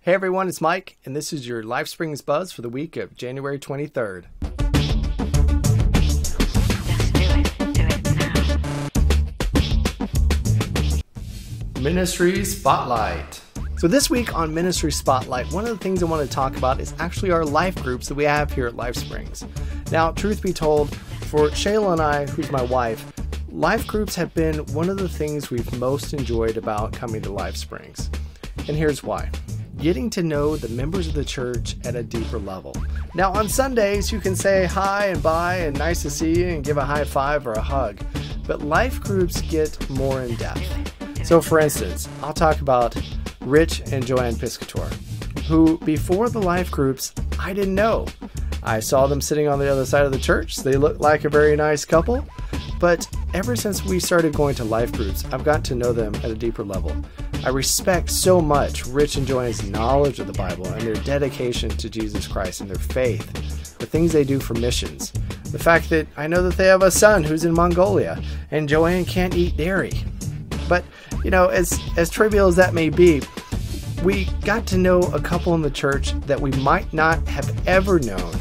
Hey everyone, it's Mike, and this is your LifeSprings Buzz for the week of January 23rd. Ministry Spotlight. So this week on Ministry Spotlight, one of the things I want to talk about is actually our life groups that we have here at LifeSprings. Now, truth be told, for Shayla and I, who's my wife, life groups have been one of the things we've most enjoyed about coming to LifeSprings. And here's why. Getting to know the members of the church at a deeper level. Now, on Sundays, you can say hi and bye and nice to see you and give a high five or a hug. But life groups get more in depth. So, for instance, I'll talk about Rich and Joanne Piscator, who before the life groups, I didn't know. I saw them sitting on the other side of the church. They looked like a very nice couple. But ever since we started going to life groups, I've gotten to know them at a deeper level. I respect so much Rich and Joanne's knowledge of the Bible and their dedication to Jesus Christ and their faith, the things they do for missions. The fact that I know that they have a son who's in Mongolia and Joanne can't eat dairy. But, you know, as trivial as that may be, we got to know a couple in the church that we might not have ever known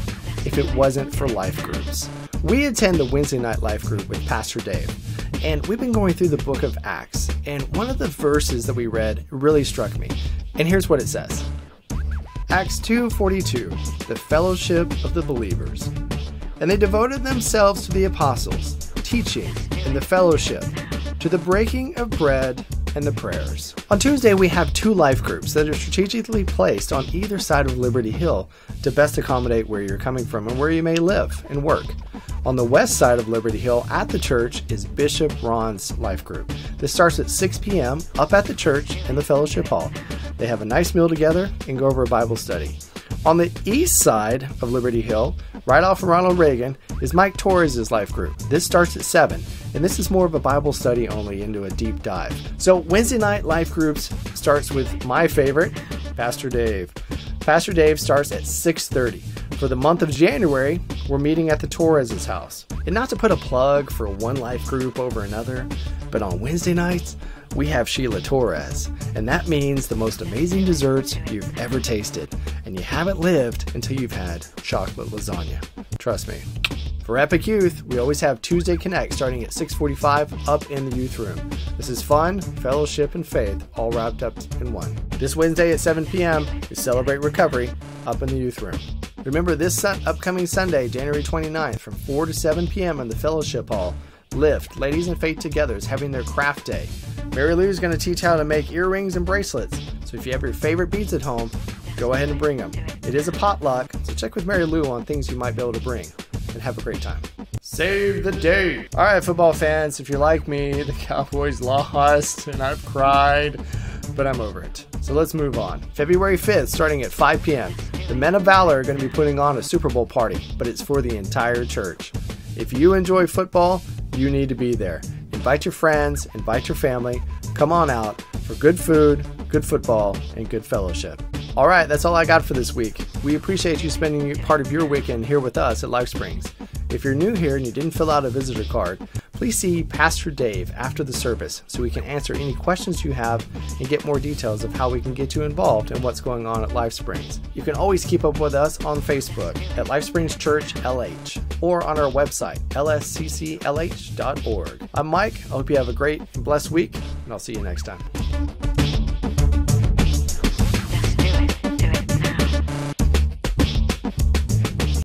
if it wasn't for life groups. We attend the Wednesday night life group with Pastor Dave, and we've been going through the book of Acts, and one of the verses that we read really struck me, and here's what it says. Acts 2:42, the fellowship of the believers. And they devoted themselves to the apostles, teaching, and the fellowship, to the breaking of bread and the prayers. On Tuesday, we have two life groups that are strategically placed on either side of Liberty Hill to best accommodate where you're coming from and where you may live and work. On the west side of Liberty Hill at the church is Bishop Ron's life group. This starts at 6 p.m. up at the church in the fellowship hall. They have a nice meal together and go over a Bible study. On the east side of Liberty Hill, right off of Ronald Reagan, is Mike Torres' life group. This starts at 7, and this is more of a Bible study only into a deep dive. So Wednesday night life groups starts with my favorite, Pastor Dave. Pastor Dave starts at 6:30. For the month of January, we're meeting at the Torres' house. And not to put a plug for one life group over another, but on Wednesday nights, we have Sheila Torres. And that means the most amazing desserts you've ever tasted. And you haven't lived until you've had chocolate lasagna. Trust me. For Epic Youth, we always have Tuesday Connect starting at 6:45 up in the youth room. This is fun, fellowship, and faith all wrapped up in one. This Wednesday at 7 p.m. we celebrate recovery up in the youth room. Remember this upcoming Sunday, January 29th from 4 to 7 p.m. in the fellowship hall, Lift, Ladies in Faith Together is having their craft day. Mary Lou is going to teach how to make earrings and bracelets. So if you have your favorite beads at home, go ahead and bring them. It is a potluck, so check with Mary Lou on things you might be able to bring. And have a great time. Save the date. All right, football fans, if you're like me, the Cowboys lost and I've cried, but I'm over it. So let's move on. February 5th, starting at 5 p.m., the Men of Valor are going to be putting on a Super Bowl party, but it's for the entire church. If you enjoy football, you need to be there. Invite your friends, invite your family. Come on out for good food, good football, and good fellowship. All right, that's all I got for this week. We appreciate you spending part of your weekend here with us at LifeSprings. If you're new here and you didn't fill out a visitor card, please see Pastor Dave after the service so we can answer any questions you have and get more details of how we can get you involved in what's going on at LifeSprings. You can always keep up with us on Facebook at LifeSprings Church LH or on our website, lscclh.org. I'm Mike. I hope you have a great and blessed week, and I'll see you next time.